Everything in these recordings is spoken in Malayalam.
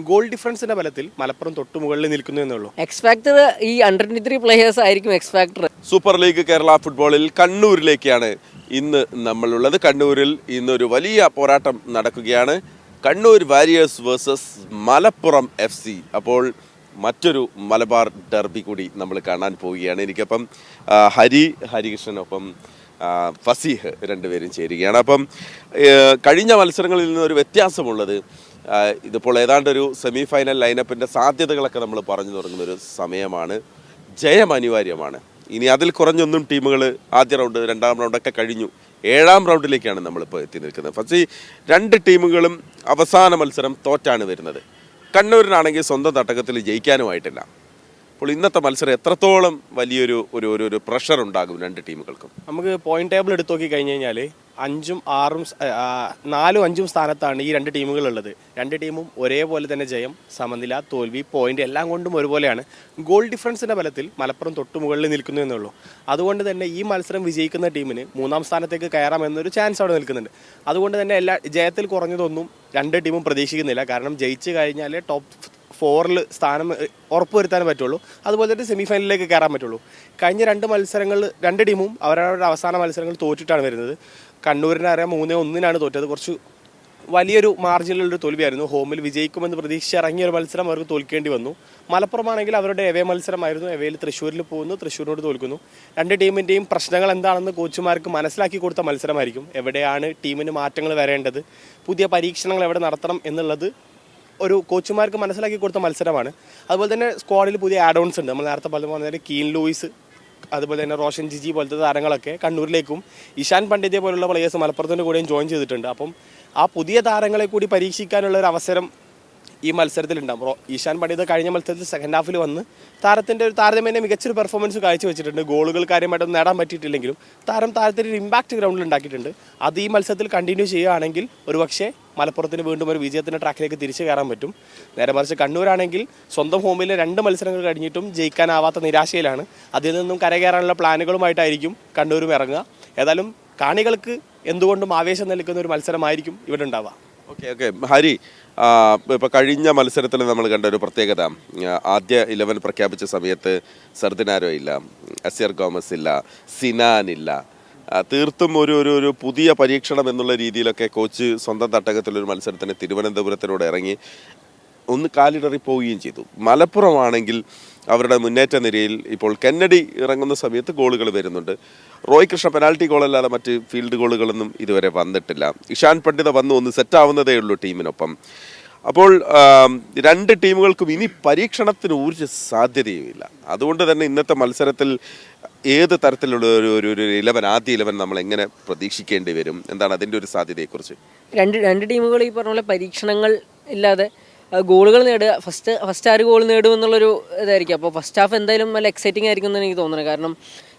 ഗോൾ ഡിഫറൻസിന്റെ ബലത്തിൽ മലപ്പുറം തൊട്ടുമുകളിൽ നിൽക്കുന്നു എന്നുള്ളൂ. എക്സ് ഫാക്ടർ ഈ അണ്ടർ-23 പ്ലേയേഴ്സ് ആയിരിക്കും X factor. Super league Kerala ഫുട്ബോളിൽ കണ്ണൂരിലേക്കാണ് ഇന്ന് നമ്മളുള്ളത്. കണ്ണൂരിൽ ഇന്നൊരു വലിയ പോരാട്ടം നടക്കുകയാണ്. Kannur warriors versus Malappuram FC. അപ്പോൾ മറ്റൊരു മലബാർ ഡെർബി കൂടി നമ്മൾ കാണാൻ പോവുകയാണ്. എനിക്കപ്പം ഹരികൃഷ്ണനൊപ്പം ഫസീഹ് രണ്ടുപേരും ചേരുകയാണ്. അപ്പം കഴിഞ്ഞ മത്സരങ്ങളിൽ നിന്നൊരു വ്യത്യാസമുള്ളത്, ഇതിപ്പോൾ ഏതാണ്ടൊരു സെമി ഫൈനൽ ലൈനപ്പിൻ്റെ സാധ്യതകളൊക്കെ നമ്മൾ പറഞ്ഞു തുടങ്ങുന്ന ഒരു സമയമാണ്. ജയം അനിവാര്യമാണ്. ഇനി അതിൽ കുറഞ്ഞൊന്നും ടീമുകൾ ആദ്യ റൗണ്ട്, രണ്ടാം റൗണ്ടൊക്കെ കഴിഞ്ഞു. 7ാം റൗണ്ടിലേക്കാണ് നമ്മളിപ്പോൾ എത്തി നിൽക്കുന്നത്. പക്ഷേ രണ്ട് ടീമുകളും അവസാന മത്സരം തോറ്റാണ് വരുന്നത്. കണ്ണൂരിനാണെങ്കിൽ സ്വന്തം തട്ടകത്തിൽ ജയിക്കാനുമായിട്ടില്ല. അപ്പോൾ ഇന്നത്തെ മത്സരം എത്രത്തോളം വലിയൊരു ഒരു പ്രഷർ ഉണ്ടാകും രണ്ട് ടീമുകൾക്കും? നമുക്ക് പോയിന്റ് ടേബിൾ എടുത്ത് നോക്കി കഴിഞ്ഞ് കഴിഞ്ഞാൽ 5ഉം 6ഉം 4ഉം 5ഉം സ്ഥാനത്താണ് ഈ രണ്ട് ടീമുകളുള്ളത്. രണ്ട് ടീമും ഒരേപോലെ തന്നെ ജയം, സമനില, തോൽവി, പോയിന്റ് എല്ലാം കൊണ്ടും ഒരുപോലെയാണ്. ഗോൾ ഡിഫറൻസിന്റെ ബലത്തിൽ മലപ്പുറം തൊട്ടുമുകളിൽ നിൽക്കുന്നു എന്നുള്ളൂ. അതുകൊണ്ട് തന്നെ ഈ മത്സരം വിജയിക്കുന്ന ടീമിന് 3ാം സ്ഥാനത്തേക്ക് കയറാമെന്നൊരു ചാൻസ് അവിടെ നിൽക്കുന്നുണ്ട്. അതുകൊണ്ട് തന്നെ ജയത്തിൽ കുറഞ്ഞതൊന്നും രണ്ട് ടീമും പ്രതീക്ഷിക്കുന്നില്ല. കാരണം ജയിച്ചു കഴിഞ്ഞാൽ ടോപ്പ് 4ൽ സ്ഥാനം ഉറപ്പുവരുത്താൻ പറ്റുള്ളൂ. അതുപോലെ തന്നെ സെമി ഫൈനലിലേക്ക് കയറാൻ പറ്റുള്ളൂ. കഴിഞ്ഞ രണ്ട് മത്സരങ്ങൾ രണ്ട് ടീമും അവരവരുടെ അവസാന മത്സരങ്ങൾ തോറ്റിട്ടാണ് വരുന്നത്. കണ്ണൂരിനെ അറിയാം 3-1 തോറ്റത്. കുറച്ച് വലിയൊരു മാർജിനിലുള്ളൊരു തോൽവിയായിരുന്നു. ഹോമിൽ വിജയിക്കുമെന്ന് പ്രതീക്ഷിച്ച് ഇറങ്ങിയ ഒരു മത്സരം അവർക്ക് തോൽക്കേണ്ടി വന്നു. മലപ്പുറമാണെങ്കിൽ അവരുടെ എവേ മത്സരമായിരുന്നു. എവയിൽ തൃശ്ശൂരിൽ പോകുന്നു, തൃശ്ശൂരിനോട് തോൽക്കുന്നു. രണ്ട് ടീമിൻ്റെയും പ്രശ്നങ്ങൾ എന്താണെന്ന് കോച്ചുമാർക്ക് മനസ്സിലാക്കി കൊടുത്ത മത്സരമായിരിക്കും. എവിടെയാണ് ടീമിന് മാറ്റങ്ങൾ വരേണ്ടത്, പുതിയ പരീക്ഷണങ്ങൾ എവിടെ നടത്തണം എന്നുള്ളത് ഒരു കോച്ചുമാർക്ക് മനസ്സിലാക്കി കൊടുത്ത മത്സരമാണ്. അതുപോലെ തന്നെ സ്ക്വാഡിൽ പുതിയ ആഡ് ഓൺസ് ഉണ്ട്. നമ്മൾ നേരത്തെ പറഞ്ഞ കീൻ ലൂയിസ്, അതുപോലെ തന്നെ റോഷൻ ജിജി പോലത്തെ താരങ്ങളൊക്കെ കണ്ണൂരിലേക്കും ഇഷാൻ പണ്ഡിറ്റെ പോലുള്ള പ്ലേയേഴ്സ് മലപ്പുറത്തിൻ്റെ കൂടെയും ജോയിൻ ചെയ്തിട്ടുണ്ട്. അപ്പം ആ പുതിയ താരങ്ങളെ കൂടി പരീക്ഷിക്കാനുള്ള ഒരു അവസരം ഈ മത്സരത്തിലുണ്ടാകും. ഇഷാൻ പണ്ഡിത് കഴിഞ്ഞ മത്സരത്തിൽ സെക്കൻഡ് ഹാഫിൽ വന്ന് താരത്തിൻ്റെ ഒരു താരതമ്യേന മികച്ചൊരു പെർഫോമൻസ് കാഴ്ചവെച്ചിട്ടുണ്ട്. ഗോളുകൾ കാര്യമായിട്ടൊന്നും നേടാൻ പറ്റിയിട്ടില്ലെങ്കിലും താരത്തിൻ്റെ ഒരു ഇമ്പാക്റ്റ് ഗ്രൗണ്ടിൽ ഉണ്ടാക്കിയിട്ടുണ്ട്. അത് ഈ മത്സരത്തിൽ കണ്ടിന്യൂ ചെയ്യുകയാണെങ്കിൽ ഒരുപക്ഷെ മലപ്പുറത്തിന് വീണ്ടും ഒരു വിജയത്തിൻ്റെ ട്രാക്കിലേക്ക് തിരിച്ചു കയറാൻ പറ്റും. നേരെ മറിച്ച് കണ്ണൂരാണെങ്കിൽ സ്വന്തം ഹോമിലെ 2 മത്സരങ്ങൾ കഴിഞ്ഞിട്ടും ജയിക്കാനാവാത്ത നിരാശയിലാണ്. അതിൽ നിന്നും കരകയറാനുള്ള പ്ലാനുകളുമായിട്ടായിരിക്കും കണ്ണൂരും ഇറങ്ങുക. ഏതായാലും കാണികൾക്ക് എന്തുകൊണ്ടും ആവേശം നൽകുന്ന ഒരു മത്സരമായിരിക്കും ഇവിടെ ഉണ്ടാവുക. ഓക്കെ ഹരി, ഇപ്പോൾ കഴിഞ്ഞ മത്സരത്തിൽ നമ്മൾ കണ്ട ഒരു പ്രത്യേകത, ആദ്യ 11 പ്രഖ്യാപിച്ച സമയത്ത് സർദിനാരോ ഇല്ല, അസിയർ ഗോമസ് ഇല്ല, സിനാൻ ഇല്ല. തീർത്തും ഒരു പുതിയ പരീക്ഷണം എന്നുള്ള രീതിയിലൊക്കെ കോച്ച് സ്വന്തം തട്ടകത്തിലൊരു മത്സരത്തിന് തിരുവനന്തപുരത്തിനോട് ഇറങ്ങി ഒന്ന് കാലിടറി പോവുകയും ചെയ്തു. മലപ്പുറമാണെങ്കിൽ അവരുടെ മുന്നേറ്റ നിരയിൽ ഇപ്പോൾ കെന്നഡി ഇറങ്ങുന്ന സമയത്ത് ഗോളുകൾ വരുന്നുണ്ട്. റോയ് കൃഷ്ണ പെനാൽറ്റി ഗോളല്ലാതെ മറ്റ് ഫീൽഡ് ഗോളുകളൊന്നും ഇതുവരെ വന്നിട്ടില്ല. ഇഷാൻ പണ്ഡിത വന്ന് ഒന്ന് സെറ്റാവുന്നതേ ഉള്ളൂ ടീമിനൊപ്പം. അപ്പോൾ രണ്ട് ടീമുകൾക്കും ഇനി പരീക്ഷണത്തിന് ഒരു സാധ്യതയുമില്ല. അതുകൊണ്ട് തന്നെ ഇന്നത്തെ മത്സരത്തിൽ ഏത് തരത്തിലുള്ള ഒരു 11 ആദ്യ 11 നമ്മൾ എങ്ങനെ പ്രതീക്ഷിക്കേണ്ടി വരും? എന്താണ് അതിൻ്റെ ഒരു സാധ്യതയെക്കുറിച്ച്? രണ്ട് ടീമുകൾ ഈ പറഞ്ഞ പോലെ പരീക്ഷണങ്ങൾ ഇല്ലാതെ ഗോളുകൾ നേടുക, ഫസ്റ്റ് ആര് ഗോൾ നേടും എന്നുള്ളൊരു ഇതായിരിക്കും. അപ്പോൾ ഫസ്റ്റ് ഹാഫ് എന്തായാലും നല്ല എക്സൈറ്റിംഗ് ആയിരിക്കും എന്ന് എനിക്ക് തോന്നുന്നത്. കാരണം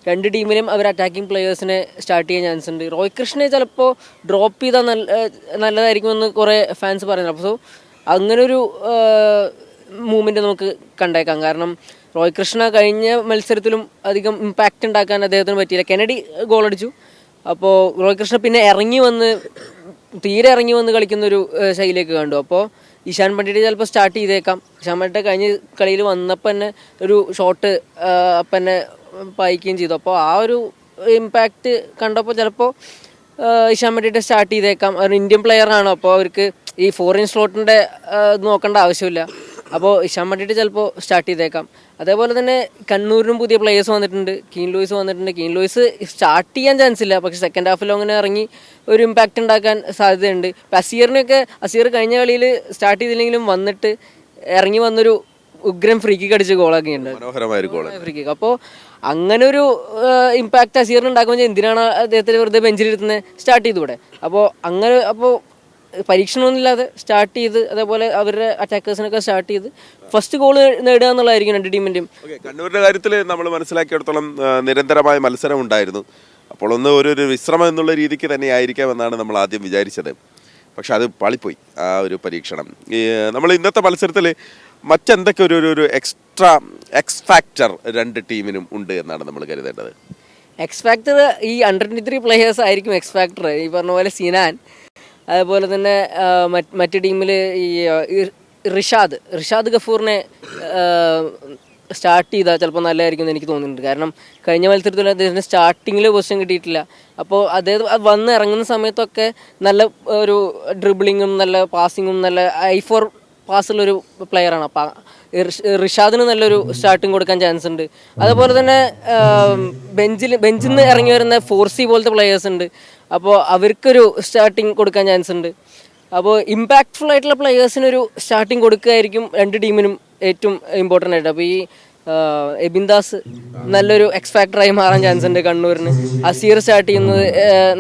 രണ്ട് ടീമിനും അവർ അറ്റാക്കിംഗ് പ്ലേയേഴ്സിനെ സ്റ്റാർട്ട് ചെയ്യാൻ ചാൻസ് ഉണ്ട്. റോയ് കൃഷ്ണനെ ചിലപ്പോൾ ഡ്രോപ്പ് ചെയ്താൽ നല്ലതായിരിക്കുമെന്ന് കുറേ ഫാൻസ് പറയുന്നത്. അപ്പോൾ അങ്ങനൊരു മൂവ്മെൻറ്റ് നമുക്ക് കണ്ടേക്കാം. കാരണം റോയ് കൃഷ്ണ കഴിഞ്ഞ മത്സരത്തിലും അധികം ഇമ്പാക്റ്റ് ഉണ്ടാക്കാൻ അദ്ദേഹത്തിന് പറ്റിയില്ല. കെന്നഡി ഗോളടിച്ചു. അപ്പോൾ റോയ് കൃഷ്ണ പിന്നെ തീരെ ഇറങ്ങി വന്ന് കളിക്കുന്നൊരു ശൈലിയൊക്കെ കണ്ടു. അപ്പോൾ ഇഷാൻ പണ്ഡിറ്റ് ചിലപ്പോൾ സ്റ്റാർട്ട് ചെയ്തേക്കാം. ഇഷാൻ പണ്ഡിറ്റ് കഴിഞ്ഞ കളിയിൽ വന്നപ്പോൾ തന്നെ ഒരു ഷോട്ട് അപ്പം തന്നെ പായിക്കുകയും ചെയ്തു. അപ്പോൾ ആ ഒരു ഇമ്പാക്റ്റ് കണ്ടപ്പോൾ ചിലപ്പോൾ ഇഷാൻ പണ്ഡിറ്റ് സ്റ്റാർട്ട് ചെയ്തേക്കാം. ഒരു ഇന്ത്യൻ പ്ലെയറാണ്, അപ്പോൾ അവർക്ക് ഈ ഫോറിൻ സ്ലോട്ടിൻ്റെ നോക്കേണ്ട ആവശ്യമില്ല. അപ്പോൾ ഇഷാൻ പണ്ഡിറ്റ് ചിലപ്പോൾ സ്റ്റാർട്ട് ചെയ്തേക്കാം. അതേപോലെ തന്നെ കണ്ണൂരിനും പുതിയ പ്ലേയേഴ്സ് വന്നിട്ടുണ്ട്. കീൻ ലൂയിസ് വന്നിട്ടുണ്ട്. കീൻ ലൂയിസ് സ്റ്റാർട്ട് ചെയ്യാൻ ചാൻസ് ഇല്ല, പക്ഷേ സെക്കൻഡ് ഹാഫിലോ അങ്ങനെ ഇറങ്ങി ഒരു ഇമ്പാക്റ്റ് ഉണ്ടാക്കാൻ സാധ്യതയുണ്ട്. ഇപ്പം അസീർ കഴിഞ്ഞ കളിയിൽ സ്റ്റാർട്ട് ചെയ്തില്ലെങ്കിലും വന്നിട്ട് ഇറങ്ങി വന്നൊരു ഉഗ്രം ഫ്രീ കിക്ക് അടിച്ച് ഗോളൊക്കെ ഉണ്ട്, ഫ്രീ കിക്ക്. അപ്പോൾ അങ്ങനെ ഒരു ഇമ്പാക്റ്റ് അസീറിന് ഉണ്ടാക്കുമ്പോൾ എന്തിനാണ് അദ്ദേഹത്തിന് വെറുതെ ബെഞ്ചിലിരുത്തുന്നത്? സ്റ്റാർട്ട് ചെയ്തുകൂടെ? അപ്പോൾ പരീക്ഷണമൊന്നുമില്ലാതെ സ്റ്റാർട്ട് ചെയ്ത് അതേപോലെ അവരുടെ അറ്റാക്കേഴ്സിനൊക്കെ സ്റ്റാർട്ട് ചെയ്ത് ഫസ്റ്റ് ഗോൾ നേടുക എന്നുള്ളതായിരിക്കും രണ്ട് ടീമിൻ്റെയും. കണ്ണൂരിൻ്റെ കാര്യത്തിൽ നമ്മൾ മനസ്സിലാക്കിയിടത്തോളം നിരന്തരമായ മത്സരം ഉണ്ടായിരുന്നു. അപ്പോൾ ഒരു വിശ്രമം എന്നുള്ള രീതിക്ക് തന്നെ ആയിരിക്കാമെന്നാണ് നമ്മൾ ആദ്യം വിചാരിച്ചത്. പക്ഷെ അത് പാളിപ്പോയി ആ ഒരു പരീക്ഷണം. നമ്മൾ ഇന്നത്തെ മത്സരത്തിൽ മറ്റെന്തൊക്കെ ഒരു എക്സ് ഫാക്ടർ രണ്ട് ടീമിനും ഉണ്ട് എന്നാണ് നമ്മൾ കരുതേണ്ടത്? എക്സ് ഫാക്ടർ ഈ അണ്ടർ-23 പ്ലേയേഴ്സ് ആയിരിക്കും എക്സ് ഫാക്ടർ. ഈ പറഞ്ഞ പോലെ സിനാൻ, അതുപോലെ തന്നെ മറ്റ് ടീമിൽ ഈ ഇർഫാൻ, അതുപോലെ തന്നെ റോഷൻ ജിജി, പോലത്തെ താരങ്ങളൊക്കെ കണ്ണൂരിൽ വന്നിട്ടുണ്ട്. അപ്പോൾ അവരുടെ ഒരു പെർഫോമൻസ് ഈ മത്സരത്തിൽ ഉണ്ടാവും. അപ്പോൾ ആ ഒരു ഇമ്പാക്റ്റ് കണ്ടപ്പോൾ ചിലപ്പോൾ റിഷാദ് ഗഫൂറിനെ സ്റ്റാർട്ട് ചെയ്താൽ ചിലപ്പോൾ നല്ലതായിരിക്കും എന്ന് എനിക്ക് തോന്നുന്നുണ്ട്. കാരണം കഴിഞ്ഞ മത്സരത്തിൽ അദ്ദേഹത്തിന് സ്റ്റാർട്ടിങ്ങിൽ പൊസിഷൻ കിട്ടിയിട്ടില്ല. അപ്പോൾ അദ്ദേഹം വന്ന് ഇറങ്ങുന്ന സമയത്തൊക്കെ നല്ല ഒരു ഡ്രിബിളിങ്ങും നല്ല പാസിങ്ങും നല്ല ഐ4 പാസ്സുള്ളൊരു പ്ലെയറാണ്. അപ്പോൾ റിഷാദിന് നല്ലൊരു സ്റ്റാർട്ടിങ് കൊടുക്കാൻ ചാൻസ് ഉണ്ട്. അതുപോലെ തന്നെ ബെഞ്ചിൽ നിന്ന് ഇറങ്ങി വരുന്ന 4C പോലത്തെ പ്ലെയേഴ്സ് ഉണ്ട്. അപ്പോൾ അവർക്കൊരു സ്റ്റാർട്ടിങ് കൊടുക്കാൻ ചാൻസ് ഉണ്ട്. അപ്പോൾ ഇമ്പാക്റ്റ്ഫുൾ ആയിട്ടുള്ള പ്ലെയേഴ്സിനൊരു സ്റ്റാർട്ടിങ് കൊടുക്കുകയായിരിക്കും രണ്ട് ടീമിനും ഏറ്റവും ഇമ്പോർട്ടൻ്റ് ആയിട്ട്. അപ്പോൾ ഈ എബിൻദാസ് നല്ലൊരു എക്സ് ഫാക്ടറായി മാറാൻ ചാൻസ് ഉണ്ട് കണ്ണൂരിന്. അസീർ സ്റ്റാർട്ട് ചെയ്യുന്നത്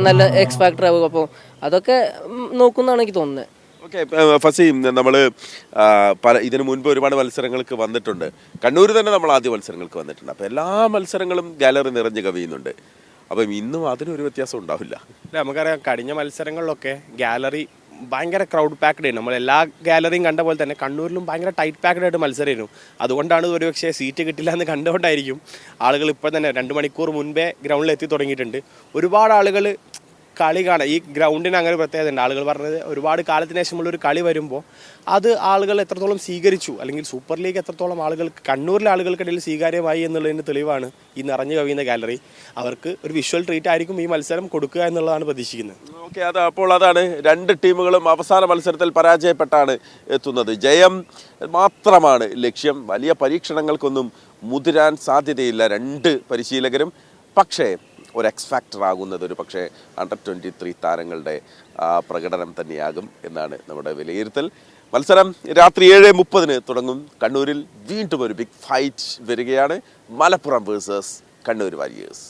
നല്ല എക്സ് ഫാക്ടർ ആവും. അപ്പോൾ അതൊക്കെ നോക്കുന്നതാണ് എനിക്ക് തോന്നുന്നത്. ഓക്കെ ഫസീം, നമ്മൾ ഇതിനു മുൻപ് ഒരുപാട് മത്സരങ്ങൾക്ക് വന്നിട്ടുണ്ട്. കണ്ണൂർ തന്നെ നമ്മൾ ആദ്യ മത്സരങ്ങൾക്ക് വന്നിട്ടുണ്ട്. അപ്പോൾ എല്ലാ മത്സരങ്ങളും ഗാലറി നിറഞ്ഞ് കവിയുന്നുണ്ട്. അപ്പം ഇന്നും അതിനൊരു വ്യത്യാസം ഉണ്ടാവില്ല. അല്ല, നമുക്കറിയാം കഴിഞ്ഞ മത്സരങ്ങളിലൊക്കെ ഗാലറി ഭയങ്കര ക്രൗഡ് പാക്ഡ് ആയിരുന്നു. നമ്മൾ എല്ലാ ഗാലറിയും കണ്ട പോലെ തന്നെ കണ്ണൂരിലും ഭയങ്കര ടൈറ്റ് പാക്ഡ് ആയിട്ട് മത്സരമായിരുന്നു. അതുകൊണ്ടാണ് ഒരുപക്ഷെ സീറ്റ് കിട്ടില്ല എന്ന് കണ്ടുകൊണ്ടായിരിക്കും ആളുകൾ ഇപ്പോൾ തന്നെ 2 മണിക്കൂർ മുൻപേ ഗ്രൗണ്ടിൽ എത്തി തുടങ്ങിയിട്ടുണ്ട്. ഒരുപാട് ആളുകൾ കളി കാണാൻ, ഈ ഗ്രൗണ്ടിന് അങ്ങനെ പ്രത്യേകത ഉണ്ട്. ആളുകൾ പറഞ്ഞത് ഒരുപാട് കാലത്തിന് ശേഷമുള്ളൊരു കളി വരുമ്പോൾ അത് ആളുകൾ എത്രത്തോളം സ്വീകരിച്ചു, അല്ലെങ്കിൽ സൂപ്പർ ലീഗ് എത്രത്തോളം ആളുകൾക്ക് കണ്ണൂരിലെ ആളുകൾക്കിടയിൽ സ്വീകാര്യമായി എന്നുള്ളതിന് തെളിവാണ് ഈ നിറഞ്ഞു കവിയുന്ന ഗാലറി. അവർക്ക് ഒരു വിഷ്വൽ ട്രീറ്റ് ആയിരിക്കും ഈ മത്സരം കൊടുക്കുക എന്നുള്ളതാണ് പ്രതീക്ഷിക്കുന്നത്. ഓക്കെ, അപ്പോൾ അതാണ് രണ്ട് ടീമുകളും അവസാന മത്സരത്തിൽ പരാജയപ്പെട്ടാണ് എത്തുന്നത്. ജയം മാത്രമാണ് ലക്ഷ്യം. വലിയ പരീക്ഷണങ്ങൾക്കൊന്നും മുതിരാൻ സാധ്യതയില്ല രണ്ട് പരിശീലകരും. പക്ഷേ ഒരു എക്സ് ഫാക്ടർ ആകുന്നത് ഒരു പക്ഷേ അണ്ടർ-23 താരങ്ങളുടെ പ്രകടനം തന്നെയാകും എന്നാണ് നമ്മുടെ വിലയിരുത്തൽ. മത്സരം രാത്രി 7:30 തുടങ്ങും. കണ്ണൂരിൽ വീണ്ടും ഒരു ബിഗ് ഫൈറ്റ് വരികയാണ്. Malappuram versus Kannur warriors.